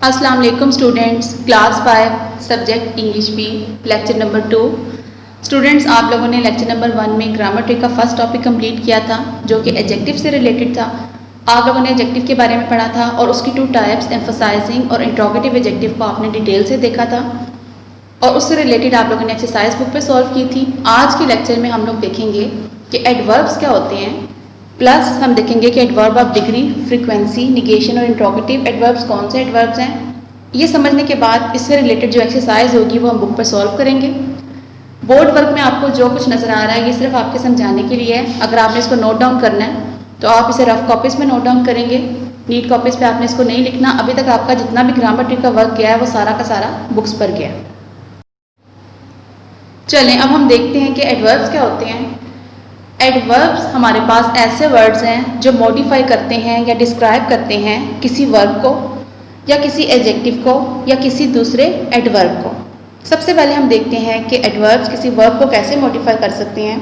अस्सलाम वालेकुम students, class 5 subject English B lecture number 2। Students, आप लोगों ने लेक्चर नंबर 1 में ग्रामर ट्री का फर्स्ट टॉपिक कंप्लीट किया था जो कि एडजेक्टिव से रिलेटेड था। आप लोगों ने एडजेक्टिव के बारे में पढ़ा था और उसकी 2 टाइप्स एम्फसाइजिंग और इंट्रोगेटिव एडजेक्टिव को आपने डिटेल से देखा था और उससे रिलेटेड आप लोगों ने एक्सरसाइज बुक पे सॉल्व की थी। आज के लेक्चर में हम लोग देखेंगे कि एडवर्ब्स क्या होते हैं, प्लस हम देखेंगे कि adverb of degree, frequency, negation और इंट्रोगेटिव एडवर्ब्स कौन से एडवर्ब्स हैं। ये समझने के बाद इससे रिलेटेड जो एक्सरसाइज होगी वो हम बुक पर सॉल्व करेंगे। बोर्ड वर्क में आपको जो कुछ नज़र आ रहा है ये सिर्फ आपके समझाने के लिए है। अगर आपने इसको नोट डाउन करना है तो आप इसे रफ कॉपीज़ में नोट डाउन करेंगे, नीट कॉपीज़ पे आपने इसको नहीं लिखना। अभी तक आपका जितना भी ग्रामर ट्री का वर्क गया है वो सारा का सारा बुक्स पर गया है। चलें अब हम देखते हैं कि एडवर्ब्स क्या होते हैं। एडवर्ब्स हमारे पास ऐसे वर्ड्स हैं जो मॉडिफाई करते हैं या डिस्क्राइब करते हैं किसी वर्ब को या किसी एडजेक्टिव को या किसी दूसरे एडवर्ब को। सबसे पहले हम देखते हैं कि एडवर्ब्स किसी वर्ब को कैसे मॉडिफाई कर सकते हैं।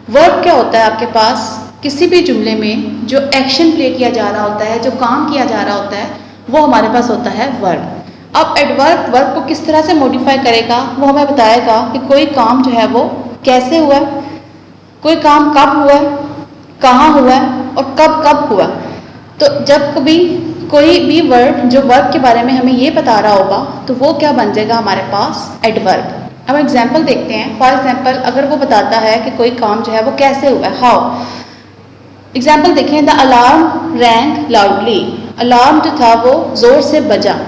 वर्ब क्या होता है, आपके पास किसी भी जुमले में जो एक्शन प्ले किया जा रहा होता है, जो काम किया जा रहा होता है, वो हमारे पास होता है वर्ब। अब एडवर्ब वर्ब को किस तरह से मॉडिफाई करेगा वो हमें बताएगा कि कोई काम जो है वो कैसे हुआ है, कोई काम कब हुआ है, कहाँ हुआ है और कब कब हुआ। तो जब कभी कोई भी वर्ड जो वर्ब के बारे में हमें ये बता रहा होगा तो वो क्या बन जाएगा हमारे पास एडवर्ब। अब एग्जांपल देखते हैं। फॉर एग्जांपल अगर वो बताता है कि कोई काम जो है वो कैसे हुआ है, हाउ। एग्जांपल देखें, the alarm wrong loudly. Alarm जो था वो जोर से बजा।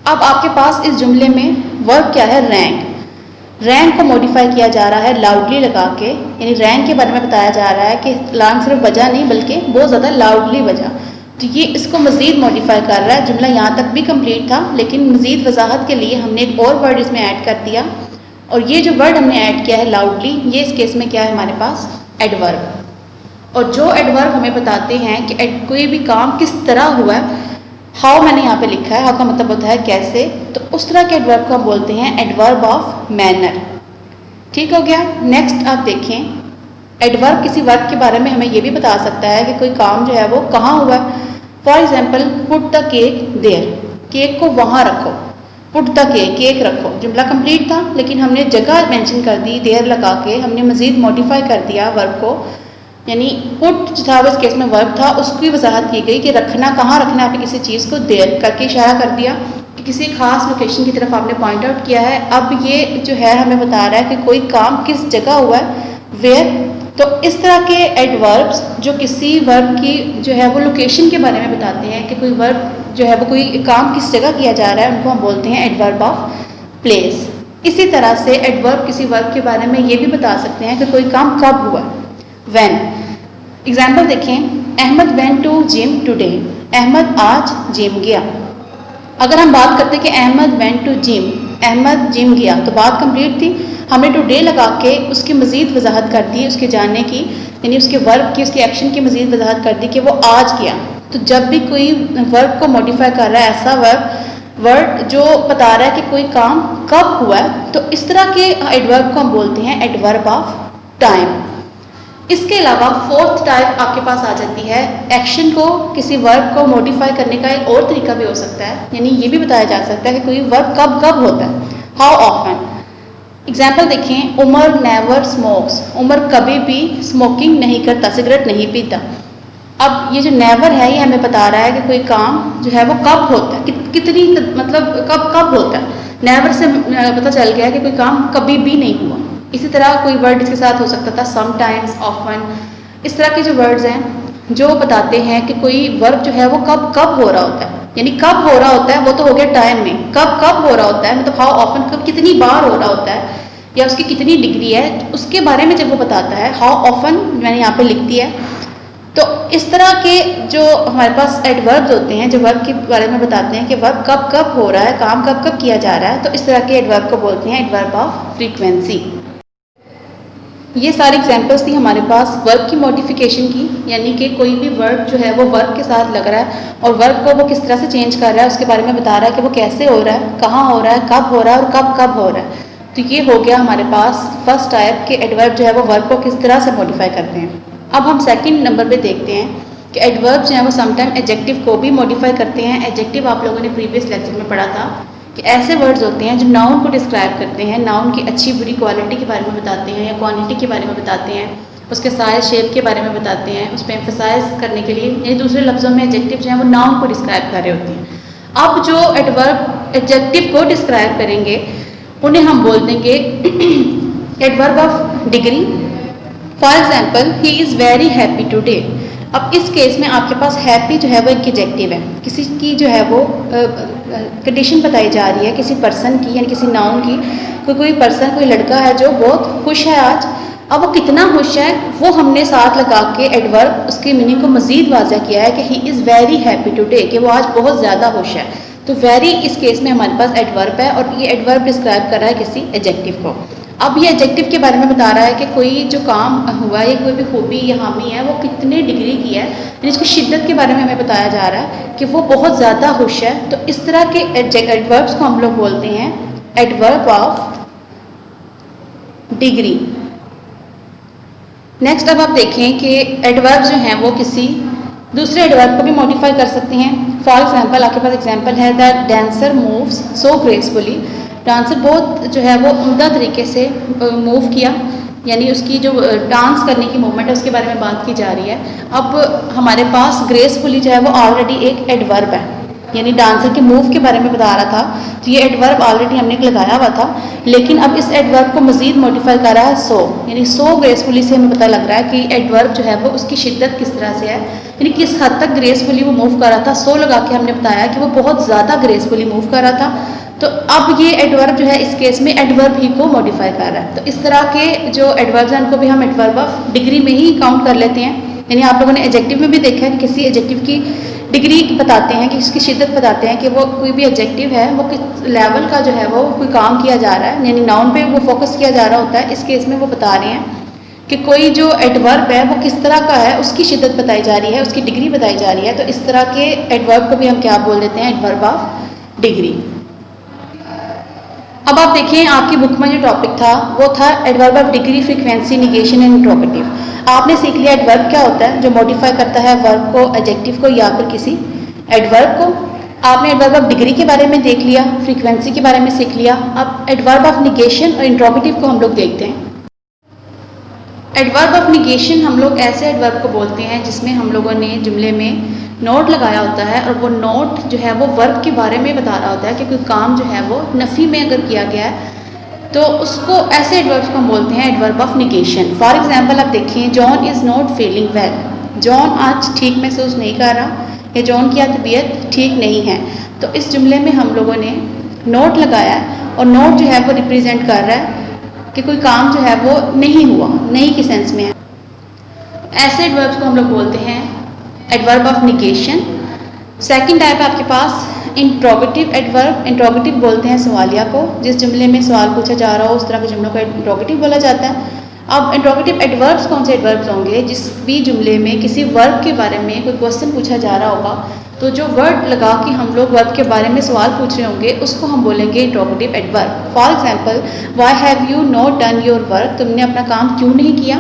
अब आपके पास इस जुमले में वर्ब क्या है, रैंग। रैंक को मॉडिफाई किया जा रहा है लाउडली लगा के, यानी रैंक के बारे में बताया जा रहा है कि अलार्म सिर्फ बजा नहीं बल्कि बहुत ज़्यादा लाउडली बजा। तो ये इसको मज़ीद मॉडिफाई कर रहा है। जुमला यहाँ तक भी कंप्लीट था लेकिन मज़ीद वजाहत के लिए हमने एक और वर्ड इसमें ऐड कर दिया और ये जो वर्ड हमने ऐड किया है लाउडली, ये इस केस में क्या है हमारे पास एडवर्ब। और जो एडवर्ब हमें बताते हैं कि कोई भी काम किस तरह हुआ है, हाउ मैंने यहाँ पे लिखा है, हाउ का मतलब होता है कैसे, तो उस तरह के एडवर्ब को हम बोलते हैं एडवर्ब ऑफ मैनर। ठीक हो गया। नेक्स्ट आप देखें, एडवर्ब किसी वर्ब के बारे में हमें ये भी बता सकता है कि कोई काम जो है वो कहाँ हुआ है। For example, put the cake there, cake को वहाँ रखो। पुट द केक, केक रखो। जुमला कंप्लीट था लेकिन हमने जगह मेंशन कर दी, देयर लगा के हमने मज़ीद मॉडिफाई कर दिया वर्ब को, यानी पुट जो था वो इस केस में वर्ब था, उसकी वजाहत की गई कि रखना, कहाँ रखना है आपने किसी चीज़ को, देयर करके इशारा कर दिया कि किसी खास लोकेशन की तरफ आपने पॉइंट आउट किया है। अब ये जो है हमें बता रहा है कि कोई काम किस जगह हुआ है, वेयर। तो इस तरह के एडवर्ब्स जो किसी वर्ब की जो है वो लोकेशन के बारे में बताते हैं कि कोई वर्ब जो है वो कोई काम किस जगह किया जा रहा है, उनको हम बोलते हैं एडवर्ब ऑफ प्लेस। इसी तरह से एडवर्ब किसी वर्ब के बारे में ये भी बता सकते हैं कि कोई काम कब हुआ, व्हेन। एग्जाम्पल देखें, Ahmed went to gym today. Ahmed आज जिम गया। अगर हम बात करते कि Ahmed went to gym, Ahmed gym गया, तो बात कंप्लीट थी। हमने टुडे लगा के उसकी मज़ीद वजाहत कर दी, उसके जाने की, यानी उसके वर्ब की, उसके एक्शन की मज़ीद वजाहत कर दी कि वो आज गया। तो जब भी कोई वर्ब को मॉडिफाई कर रहा है, ऐसा वर्ड जो बता रहा है कि कोई काम कब हुआ है, तो इस तरह के एडवर्ब को हम बोलते हैं एडवर्ब ऑफ टाइम। इसके अलावा फोर्थ टाइप आपके पास आ जाती है, एक्शन को किसी वर्ब को मॉडिफाई करने का एक और तरीका भी हो सकता है, यानी ये भी बताया जा सकता है कि कोई वर्ब कब कब होता है, हाउ ऑफन। एग्जाम्पल देखें, उमर नेवर स्मोक्स। उमर कभी भी स्मोकिंग नहीं करता, सिगरेट नहीं पीता। अब ये जो नेवर है ये हमें बता रहा है कि कोई काम जो है वो कब होता है, कितनी मतलब कब कब होता है। नेवर से पता चल गया कि कोई काम कभी भी नहीं हुआ। इसी तरह कोई वर्ड इसके साथ हो सकता था, समटाइम्स, ऑफन। इस तरह के जो वर्ड्स हैं जो बताते हैं कि कोई वर्ब जो है वो कब कब हो रहा होता है, यानी कब हो रहा होता है, वो तो हो गया टाइम में। कब कब हो रहा होता है मतलब हाउ ऑफन, कब कितनी बार हो रहा होता है या उसकी कितनी डिग्री है, उसके बारे में जब वो बताता है, हाउ ऑफन मैंने यहाँ पे लिख दिया है। तो इस तरह के जो हमारे पास एडवर्ब्स होते हैं जो वर्ब के बारे में बताते हैं कि वर्ब कब कब हो रहा है, काम कब कब किया जा रहा है, तो इस तरह के एडवर्ब को बोलते हैं एडवर्ब ऑफ फ्रीक्वेंसी। ये सारी एग्जांपल्स थी हमारे पास वर्ब की मॉडिफिकेशन की, यानी कि कोई भी वर्ब जो है वो वर्ब के साथ लग रहा है और वर्ब को वो किस तरह से चेंज कर रहा है उसके बारे में बता रहा है कि वो कैसे हो रहा है, कहाँ हो रहा है, कब हो रहा है और कब कब हो रहा है। तो ये हो गया हमारे पास फर्स्ट टाइप के एडवर्ब जो है वो वर्ब को किस तरह से मॉडिफाई करते हैं। अब हम सेकंड नंबर पे देखते हैं कि एडवर्ब जो हैं वो समटाइम एडजेक्टिव को भी मॉडिफाई करते हैं। एडजेक्टिव आप लोगों ने प्रीवियस लेक्चर में पढ़ा था कि ऐसे वर्ड्स होते हैं जो नाउन को डिस्क्राइब करते हैं, नाउन की अच्छी बुरी क्वालिटी के बारे में बताते हैं या क्वांटिटी के बारे में बताते हैं, उसके साइज शेप के बारे में बताते हैं, उस पर एम्फसाइज करने के लिए, यानी दूसरे लफ्ज़ों में एडजेक्टिव जो हैं वो नाउन को डिस्क्राइब कर रहे होते हैं। अब जो एडवर्ब एडजेक्टिव को डिस्क्राइब करेंगे उन्हें हम बोल देंगे adverb of degree. For example, he is very happy today. अब इस केस में आपके पास हैप्पी जो है वो एक एडजेक्टिव है, किसी की जो है वो कंडीशन बताई जा रही है, किसी पर्सन की यानी किसी नाउन की। कोई पर्सन, कोई लड़का है जो बहुत खुश है आज। अब वो कितना खुश है वो हमने साथ लगा के एडवर्ब उसकी मीनिंग को मज़ीद वाज़ह किया है कि he is very happy today, कि वो आज बहुत ज़्यादा खुश है। तो वेरी इस केस में हमारे पास एडवर्ब है और ये एडवर्ब डिस्क्राइब कर रहा है किसी एडजेक्टिव को। अब ये एडजेक्टिव के बारे में बता रहा है कि कोई जो काम हुआ है या कोई भी खूबी या हामी है वो कितने डिग्री की है, यानी इसकी शिद्दत के बारे में हमें बताया जा रहा है कि वो बहुत ज़्यादा खुश है। तो इस तरह के एडवर्ब्स को हम लोग बोलते हैं एडवर्ब ऑफ डिग्री। नेक्स्ट अब आप देखें कि एडवर्ब जो हैं वो किसी दूसरे एडवर्ब को भी मॉडिफाई कर सकते हैं। फॉर एग्जांपल, आपके पास एग्जांपल है the dancer moves so gracefully. Dancer बहुत जो है वो उम्दा तरीके से मूव किया, यानी उसकी जो डांस करने की मूवमेंट है उसके बारे में बात की जा रही है। अब हमारे पास ग्रेसफुली जो है वो ऑलरेडी एक एडवर्ब है, यानी डांसर के मूव के बारे में बता रहा था, तो ये एडवर्ब ऑलरेडी हमने लगाया हुआ था। लेकिन अब इस एडवर्ब को मज़ीद मॉडिफाई कर रहा है सो, यानी सो ग्रेसफुली से हमें पता लग रहा है कि एडवर्ब जो है वो उसकी शिद्दत किस तरह से है, यानी किस हद तक ग्रेसफुली वो मूव कर रहा था। सो लगा के हमने बताया कि वो बहुत ज़्यादा ग्रेसफुली मूव कर रहा था। तो अब ये एडवर्ब जो है इस केस में एडवर्ब ही को मॉडिफाई कर रहा है। तो इस तरह के जो एडवर्ब्स हैं उनको भी हम एडवर्ब ऑफ डिग्री में ही काउंट कर लेते हैं। यानी आप लोगों ने एडजेक्टिव में भी देखा है कि किसी एडजेक्टिव की डिग्री बताते हैं, कि उसकी शिद्दत बताते हैं कि वो कोई भी एडजेक्टिव है वो किस लेवल का जो है वो कोई काम किया जा रहा है, यानी नाउन पे वो फोकस किया जा रहा होता है। इस केस में वो बता रहे हैं कि कोई जो एडवर्ब है वो किस तरह का है, उसकी शिद्दत बताई जा रही है, उसकी डिग्री बताई जा रही है। तो इस तरह के एडवर्ब को भी हम क्या बोल देते हैं, एडवर्ब ऑफ डिग्री। अब आप देखें आपकी बुक में जो टॉपिक था वो था adverb of degree, frequency, negation and interrogative. आपने सीख लिया एडवर्ब क्या होता है, जो मॉडिफाई करता है वर्ब को, एडजेक्टिव को या फिर किसी एडवर्ब को। आपने एडवर्ब ऑफ डिग्री के बारे में देख लिया, फ्रीक्वेंसी के बारे में सीख लिया। अब एडवर्ब ऑफ निगेशन और इंट्रोगेटिव को हम लोग देखते हैं। एडवर्ब ऑफ निगेशन हम लोग ऐसे एडवर्ब को बोलते हैं जिसमें हम लोगों ने जुमले में नोट लगाया होता है और वो नोट जो है वो वर्ब के बारे में बता रहा होता है कि कोई काम जो है वो नफ़ी में अगर किया गया है तो उसको, ऐसे एडवर्ब्स को हम बोलते हैं adverb of negation. For example आप देखिए, John is not feeling well. John आज ठीक महसूस नहीं कर रहा या जॉन की तबीयत ठीक नहीं है। तो इस जुमले में हम लोगों ने नोट लगाया है और नोट जो है वो रिप्रेजेंट कर रहा है कि कोई काम जो है वो नहीं हुआ, नहीं के सेंस में है। ऐसे एडवर्ब्स को हम लोग बोलते हैं adverb of negation. Second type है आपके पास इंट्रोगेटिव एडवर्ब। इंट्रोगेटिव बोलते हैं सवालिया को, जिस जुमले में सवाल पूछा जा रहा हो उस तरह के जुमलों को इंट्रोगेटिव बोला जाता है। अब इंट्रोगेटिव एडवर्ब्स कौन से एडवर्ब्स होंगे, जिस भी जुमले में किसी वर्ब के बारे में कोई क्वेश्चन पूछा जा रहा होगा तो जो वर्ड लगा के हम लोग वर्ब के बारे में सवाल पूछ रहे होंगे उसको हम बोलेंगे interrogative adverb. For example, why have you not done your work. तुमने अपना काम क्यों नहीं किया।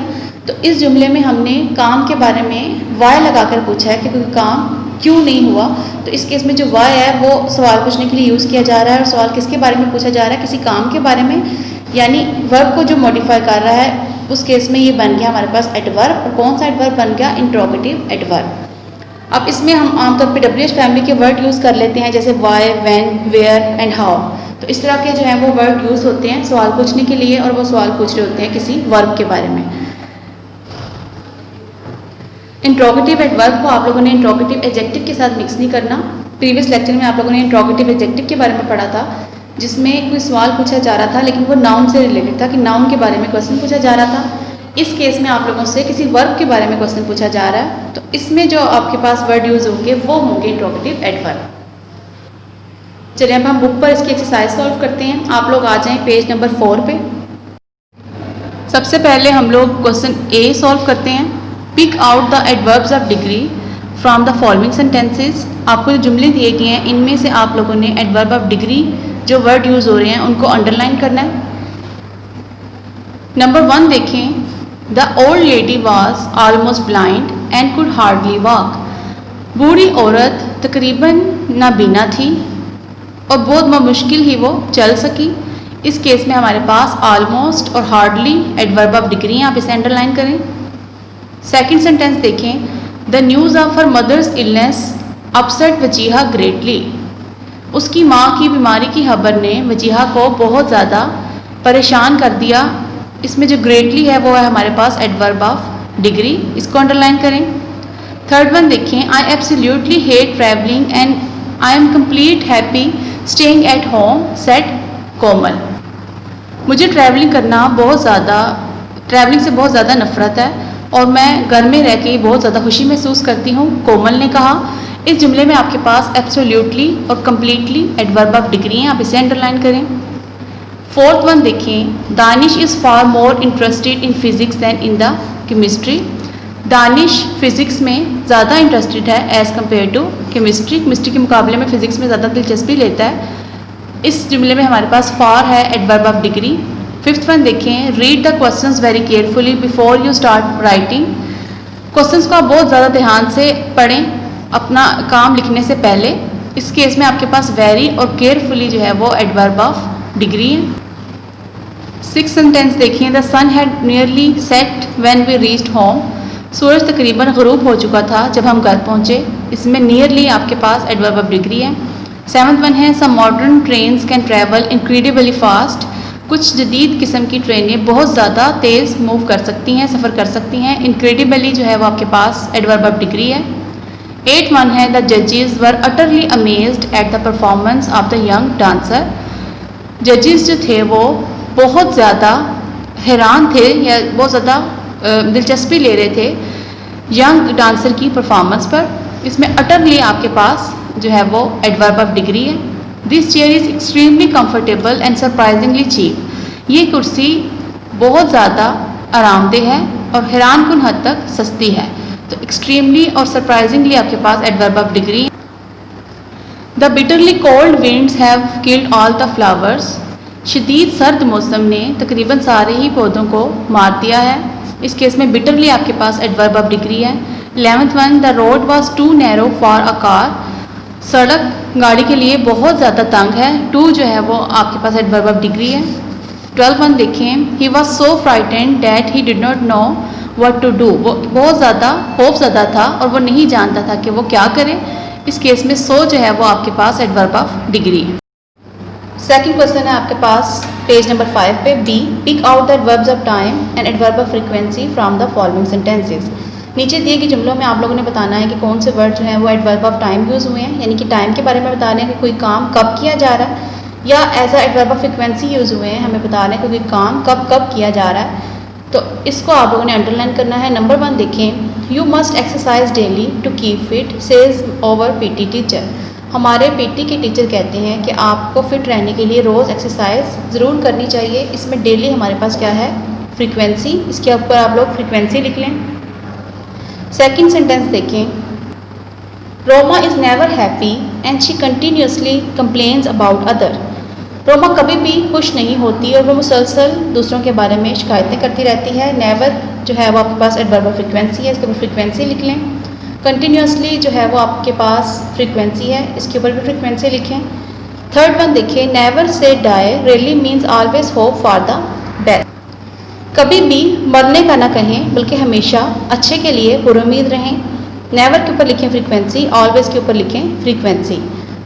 तो इस जुमले में हमने काम के बारे में वाई लगाकर पूछा है कि कोई काम क्यों नहीं हुआ। तो इस केस में जो वाई है वो सवाल पूछने के लिए यूज़ किया जा रहा है और सवाल किसके बारे में पूछा जा रहा है, किसी काम के बारे में, यानी वर्ब को जो मॉडिफाई कर रहा है उस केस में ये बन गया हमारे पास एडवर्ब। और कौन सा एडवर्ब बन गया, इंट्रोगेटिव एडवर्ब। अब इसमें हम आमतौर पे WH फैमिली के वर्ड यूज़ कर लेते हैं, जैसे why, when, where and how. तो इस तरह के जो है वो वर्ड यूज़ होते हैं सवाल पूछने के लिए और वो सवाल पूछ रहे होते हैं किसी वर्ब के बारे में। इंट्रोगेटिव एडवर्ब को आप लोगों ने इंट्रोगेटिव एडजेक्टिव के साथ मिक्स नहीं करना। प्रीवियस लेक्चर में आप लोगों ने इंट्रोगेटिव एडजेक्टिव के बारे में पढ़ा था, जिसमें कोई सवाल पूछा जा रहा था लेकिन वो नाउन से रिलेटेड था, कि नाउन के बारे में क्वेश्चन पूछा जा रहा था। इस केस में आप लोगों से किसी वर्ब के बारे में क्वेश्चन पूछा जा रहा है, तो इसमें जो आपके पास वर्ड यूज़ होंगे वो होंगे इंट्रोगेटिव एडवर्ब। चलिए अब हम बुक पर इसकी एक्सरसाइज सॉल्व करते हैं। आप लोग आ जाएं पेज नंबर 4 पे। सबसे पहले हम लोग क्वेश्चन A सॉल्व करते हैं। Pick out the adverbs of degree from the following sentences. आपको जो जुमले दिए गए हैं इनमें से आप लोगों ने एडवर्ब ऑफ डिग्री जो वर्ड यूज़ हो रहे हैं उनको अंडरलाइन करना है। नंबर 1 देखें, the old lady was almost blind and could hardly walk. बूढ़ी औरत तकरीबन नाबीना थी और बहुत मुश्किल ही वो चल सकी। इस केस में हमारे पास ऑलमोस्ट और हार्डली एडवर्ब ऑफ डिग्री हैं, आप इसे अंडरलाइन करें। सेकंड सेंटेंस देखें, the news of her mother's illness upset Wajiha greatly. उसकी माँ की बीमारी की खबर ने वजीहा को बहुत ज़्यादा परेशान कर दिया। इसमें जो ग्रेटली है वो है हमारे पास एडवर्ब ऑफ डिग्री, इसको अंडरलाइन करें। थर्ड वन देखें, I absolutely hate travelling and I am complete happy staying at home said Komal. मुझे ट्रैवलिंग से बहुत ज़्यादा नफ़रत है और मैं घर में रह के बहुत ज़्यादा खुशी महसूस करती हूँ, कोमल ने कहा। इस जुमले में आपके पास एब्सोल्युटली और कम्प्लीटली एडवर्ब ऑफ डिग्री हैं, आप इसे अंडरलाइन करें। फोर्थ वन देखें, Danish is far more interested in physics than in the chemistry. Danish physics में ज़्यादा इंटरेस्टेड है एज़ कम्पेयर टू केमिस्ट्री के मुकाबले में फ़िज़िक्स में ज़्यादा दिलचस्पी लेता है। इस जुमले में हमारे पास फार है adverb of degree. Fifth one देखें, read the questions very carefully before you start writing. Questions को आप बहुत ज़्यादा ध्यान से पढ़ें अपना काम लिखने से पहले। इस केस में आपके पास वेरी और केयरफुली जो है वो एडवर्ब ऑफ डिग्री है। सिक्स सेंटेंस देखिए, the sun had nearly set when we reached home. सूरज तकरीबन ग़रूब हो चुका था जब हम घर पहुँचे। इसमें नियरली आपके पास एडवर्ब ऑफ डिग्री है। सेवन्थ वन है, some modern trains can travel incredibly fast. कुछ जदीद किस्म की ट्रेनें बहुत ज़्यादा तेज़ मूव कर सकती हैं, सफ़र कर सकती हैं। इनक्रेडिबली जो है वो आपके पास एडवर्ब ऑफ डिग्री है। एट वन है, द जजेस वर utterly amazed at the performance of the young dancer. जजेस जो थे वो बहुत ज़्यादा हैरान थे या बहुत ज़्यादा दिलचस्पी ले रहे थे यंग डांसर की परफॉर्मेंस पर। इसमें अटरली आपके पास जो है वो एडवर्ब ऑफ डिग्री है। This chair is extremely comfortable and surprisingly cheap. ये कुर्सी बहुत ज़्यादा आरामदेह है और हैरानकुन हद तक सस्ती है। तो एक्सट्रीमली और सरप्राइजिंगली आपके पास adverb of degree. The bitterly cold winds have killed all the flowers. शदीद सर्द मौसम ने तकरीबन सारे ही पौधों को मार दिया है। इस केस में बिटरली आपके पास एडवर्ब ऑफ डिग्री है। 11th one, the road was too narrow for a car. सड़क गाड़ी के लिए बहुत ज़्यादा तंग है। टू जो है वो आपके पास एडवर्ब ऑफ डिग्री है। 12th वन देखें, he was so frightened that he did not know what to do. वो बहुत ज़्यादा खौफज़दा था और वो नहीं जानता था कि वो क्या करे। इस केस में सो जो है वो आपके पास एडवर्ब ऑफ डिग्री है। सेकंड क्वेश्चन है आपके पास पेज नंबर 5 पे, B, pick out the adverbs of time and adverb of frequency from the following sentences. नीचे दिए गए जुमलों में आप लोगों ने बताना है कि कौन से वर्ड जो हैं वो एडवर्ब ऑफ टाइम यूज़ हुए हैं, यानी कि टाइम के बारे में बता रहे हैं कि कोई काम कब किया जा रहा है, या as a adverb of frequency use हुए हैं, हमें बता रहे हैं कि कोई काम कब कब किया जा रहा है। तो इसको आप लोगों ने अंडरलाइन करना है। नंबर 1 देखें, you must exercise daily to keep fit says our PT teacher. हमारे पीटी के टीचर कहते हैं कि आपको फिट रहने के लिए रोज़ एक्सरसाइज ज़रूर करनी चाहिए। इसमें डेली हमारे पास क्या है, फ्रीक्वेंसी, इसके ऊपर आप लोग फ्रीक्वेंसी लिख लें। सेकंड सेंटेंस देखें, Roma is never happy and she continuously complains about other. Roma कभी भी खुश नहीं होती और वो मुसलसल दूसरों के बारे में शिकायतें करती रहती है। नेवर जो है वो आपके पास एडवर्ब ऑफ फ्रीक्वेंसी है, इसके ऊपर फ्रीक्वेंसी लिख लें। कंटिन्यूसली जो है वो आपके पास फ्रीक्वेंसी है, इसके ऊपर भी फ्रीक्वेंसी लिखें। थर्ड वन देखिए, never say die really means always hope for the best. कभी भी मरने का ना कहें बल्कि हमेशा अच्छे के लिए पुरुम्मीद रहें। नेवर के ऊपर लिखें फ्रीक्वेंसी, ऑलवेज के ऊपर लिखें फ्रीक्वेंसी।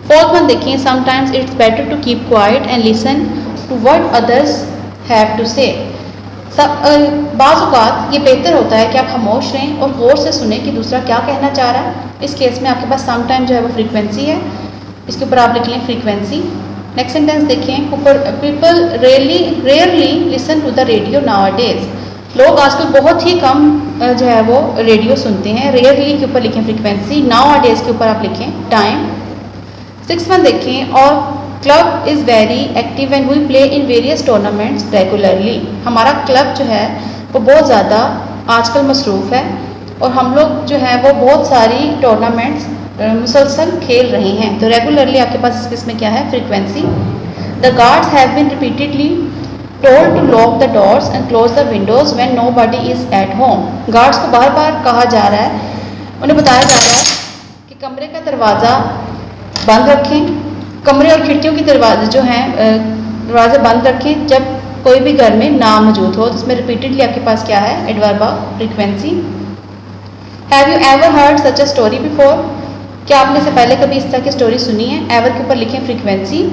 फोर्थ वन देखें, sometimes it's better to keep quiet and listen to what others have to say. बाज़ औक़ात ये बेहतर होता है कि आप खामोश रहें और गौर से सुने कि दूसरा क्या कहना चाह रहा है। इस केस में आपके पास सम टाइम जो है वो फ्रीक्वेंसी है, इसके ऊपर आप लिख लें फ्रीक्वेंसी। नेक्स्ट सेंटेंस देखें, people rarely listen to the radio nowadays. लोग आजकल बहुत ही कम जो है वो रेडियो सुनते हैं। रेयरली के ऊपर लिखें फ्रीक्वेंसी, नाउअडेज के ऊपर आप लिखें टाइम। 6 वन देखें, our club is very active and we play in various tournaments regularly. हमारा क्लब जो है वो बहुत ज़्यादा आजकल मसरूफ़ है और हम लोग जो है वो बहुत सारी टूर्नामेंट्स मुसलसल खेल रहे हैं। तो रेगुलरली आपके पास इसमें क्या है, frequency. The guards have been repeatedly told to lock the doors and close the windows when nobody is at home. Guards को बार बार कहा जा रहा है, उन्हें बताया जा रहा है कि कि कमरे का दरवाज़ा बंद रखें। कमरे और खिड़कियों की दरवाजे जो हैं दरवाजे बंद रखें जब कोई भी घर में ना मौजूद हो। तो इसमें रिपीटेडली आपके पास क्या है, adverb of frequency. Have you ever heard such a story before, क्या आपने से पहले कभी इस तरह की स्टोरी सुनी है। एवर के ऊपर लिखें फ्रीक्वेंसी,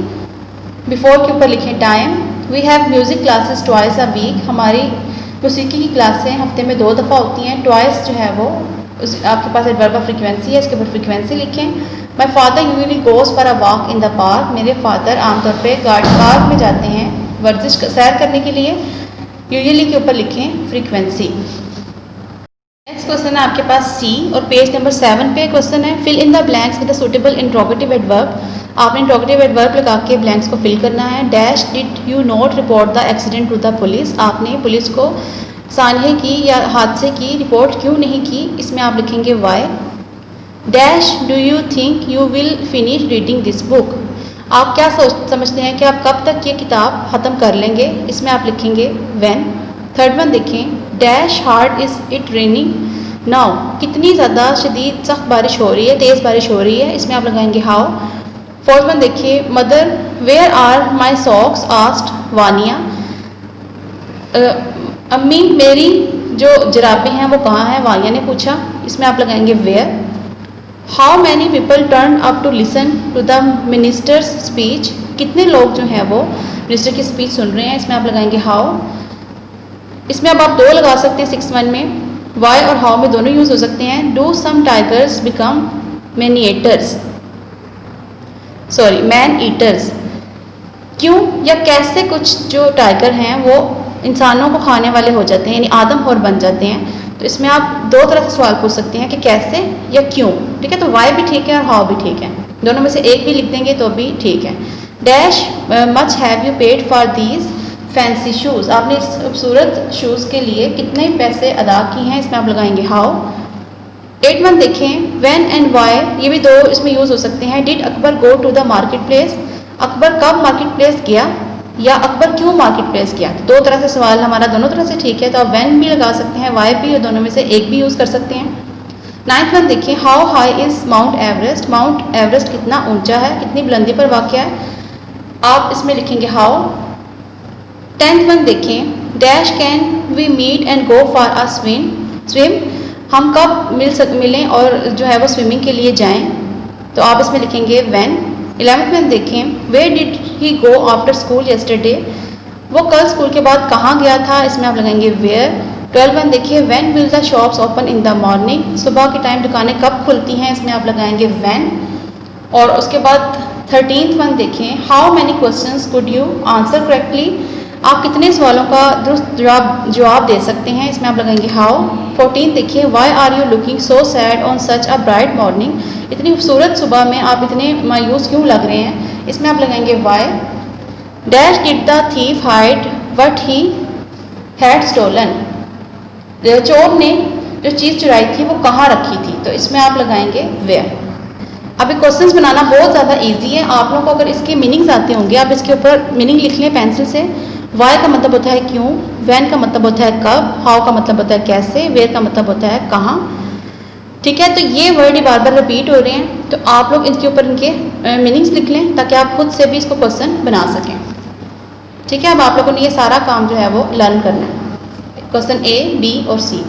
बिफोर के ऊपर लिखें time. We have music classes twice a week, हमारी मौसीकी की क्लासें हफ्ते में 2 दफ़ा होती हैं। ट्वाइस जो है वो आपके पास एडवर्ब ऑफ फ्रीक्वेंसी है, इसके ऊपर फ्रीक्वेंसी लिखें। My father usually goes for a walk in the park, मेरे फादर आमतौर पर पार्क में जाते हैं वर्जिश सैर करने के लिए। यूजली के ऊपर लिखें फ्रीक्वेंसी। नेक्स्ट क्वेश्चन है आपके पास सी और पेज नंबर 7 पे क्वेश्चन है fill in the blanks with the suitable interrogative adverb. आपने इंट्रोगेटिव एडवर्ब लगा के ब्लैंक्स को फिल करना है। Dash did you not report the accident to the police, आपने पुलिस को सानहे की या हादसे की रिपोर्ट क्यों नहीं की, इसमें आप लिखेंगे why. Dash do you think you will finish reading this book, आप क्या समझते हैं कि आप कब तक ये किताब ख़त्म कर लेंगे, इसमें आप लिखेंगे व्हेन। थर्ड वन देखें, dash hard is it raining now, कितनी ज़्यादा शदीद सख्त बारिश हो रही है, तेज़ बारिश हो रही है, इसमें आप लगाएंगे हाउ। फोर्थ वन देखिए, mother where are my socks asked Vania, अम्मी मेरी जो जराबें हैं वो कहाँ हैं, वानिया ने पूछा, इसमें आप लगाएंगे where. How many people turn up to listen to the minister's speech, कितने लोग जो हैं वो मिनिस्टर की स्पीच सुन रहे हैं, इसमें आप लगाएंगे हाउ। इसमें अब आप 2 लगा सकते हैं 6-1 में, वाई और हाउ में दोनों यूज़ हो सकते हैं। Do some tigers become man eaters, क्यों या कैसे कुछ जो टाइगर हैं वो इंसानों को खाने वाले हो जाते हैं, यानी आदमखोर बन जाते हैं। तो इसमें आप 2 तरह से सवाल पूछ सकते हैं कि कैसे या क्यों, ठीक है। तो वाई भी ठीक है और हाउ भी ठीक है, दोनों में से एक भी लिख देंगे तो भी ठीक है। Dash much have you paid for these fancy shoes, आपने इस खूबसूरत शूज़ के लिए कितने पैसे अदा किए हैं, इसमें आप लगाएंगे हाउ। 8-1 देखें, व्हेन एंड वाई, ये भी 2 इसमें यूज़ हो सकते हैं। Did Akbar go to the market place, Akbar कब मार्केट प्लेस गया या अकबर क्यों मार्केट प्लेस गया। 2 तरह से सवाल हमारा दोनों तरह से ठीक है, तो आप व्हेन भी लगा सकते हैं, वाई भी, और दोनों में से एक भी यूज़ कर सकते हैं। 9th देखिए, how high is mount Everest, mount Everest कितना ऊंचा है, कितनी बुलंदी पर वाक़ है, आप इसमें लिखेंगे हाउ। 10th देखें, dash can we meet and go for a swim, हम कब मिलें और जो है वो स्विमिंग के लिए जाएं, तो आप इसमें लिखेंगे व्हेन। 11th देखें, where did he go after school yesterday, वो कल स्कूल के बाद कहाँ गया था, इसमें आप लगाएंगे वेयर। 12th देखिए, when will the shops open in the morning, सुबह के टाइम दुकानें कब खुलती हैं, इसमें आप लगाएंगे व्हेन। और उसके बाद 13th देखें, how many questions could you answer correctly, आप कितने सवालों का दुरुस्त जवाब दे सकते हैं, इसमें आप लगाएंगे हाउ। 14 देखिए, why are you looking so sad on such a bright morning, इतनी खूबसूरत सुबह में आप इतने मायूस क्यों लग रहे हैं, इसमें आप लगाएंगे why. Dash did the thief hide what he had stolen, चोर ने जो चीज़ चुराई थी वो कहाँ रखी थी, तो इसमें आप लगाएंगे वेयर। अब ये क्वेश्चंस बनाना बहुत ज़्यादा इजी है, आप लोगों को अगर इसके मीनिंग्स आते होंगे आप इसके ऊपर मीनिंग लिख लें पेंसिल से। वाई का मतलब होता है क्यों, व्हेन का मतलब होता है कब, हाउ का मतलब होता है कैसे, वेयर का मतलब होता है कहाँ, ठीक है। तो ये वर्ड ही बार बार रिपीट हो रहे हैं, तो आप लोग इसके ऊपर इनके मीनिंग्स लिख लें ताकि आप खुद से भी इसको क्वेश्चन बना सकें, ठीक है। अब आप लोगों ने ये सारा काम जो है वो लर्न करना है, क्वेश्चन A, B और C।